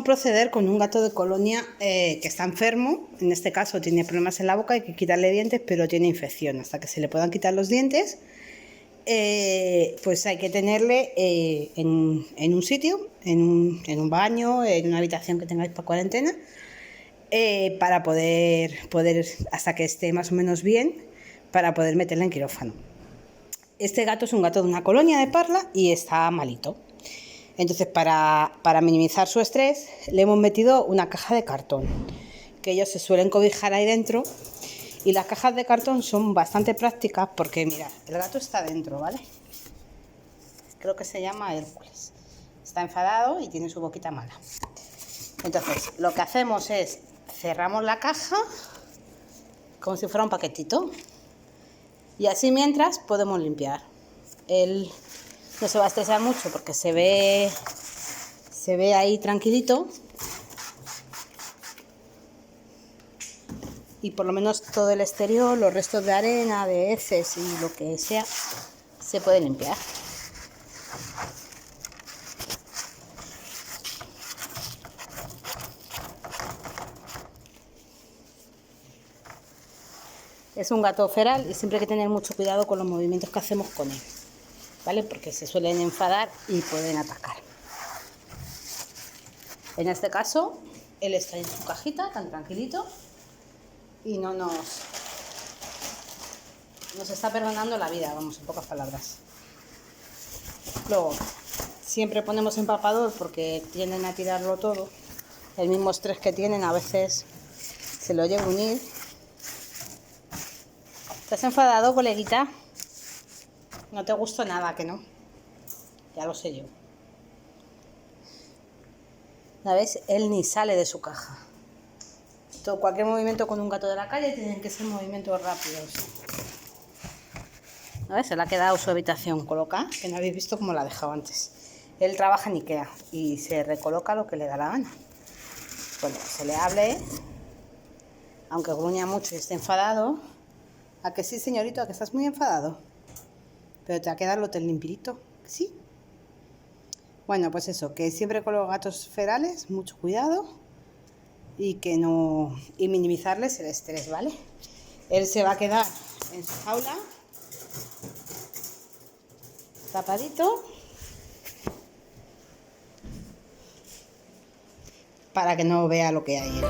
proceder con un gato de colonia que está enfermo. En este caso tiene problemas en la boca, hay que quitarle dientes, pero tiene infección. Hasta que se le puedan quitar los dientes, pues hay que tenerle en un sitio, en un baño, en una habitación que tengáis para cuarentena, para poder, hasta que esté más o menos bien, para poder meterle en quirófano. Este gato es un gato de una colonia de Parla y está malito. Entonces, para minimizar su estrés, le hemos metido una caja de cartón, que ellos se suelen cobijar ahí dentro. Y las cajas de cartón son bastante prácticas porque, mirad, el gato está dentro, ¿vale? Creo que se llama Hércules. Está enfadado y tiene su boquita mala. Entonces, lo que hacemos es cerramos la caja como si fuera un paquetito. Y así mientras podemos limpiar. Él no se va a estresar mucho porque se ve ahí tranquilito. Y por lo menos todo el exterior, los restos de arena, de heces y lo que sea, se puede limpiar. Es un gato feral y siempre hay que tener mucho cuidado con los movimientos que hacemos con él, ¿vale? Porque se suelen enfadar y pueden atacar. En este caso, él está en su cajita, tan tranquilito, y no nos está perdonando la vida, vamos, en pocas palabras. Luego, siempre ponemos empapador porque tienden a tirarlo todo. El mismo estrés que tienen a veces se lo llega a unir. ¿Estás enfadado, coleguita? No te gustó nada, ¿que no? Ya lo sé yo. ¿Sabes? Él ni sale de su caja. Cualquier movimiento con un gato de la calle tienen que ser movimientos rápidos. ¿Ves? Se le ha quedado su habitación colocada, que no habéis visto cómo la ha dejado antes. Él trabaja en Ikea y se recoloca lo que le da la gana. Bueno, se le hable, aunque gruña mucho y esté enfadado. ¿A que sí, señorito? ¿A que estás muy enfadado? Pero te va a quedar el hotel limpito, ¿sí? Bueno, pues eso, que siempre con los gatos ferales, mucho cuidado y minimizarles el estrés, ¿vale? Él se va a quedar en su jaula, tapadito, para que no vea lo que hay.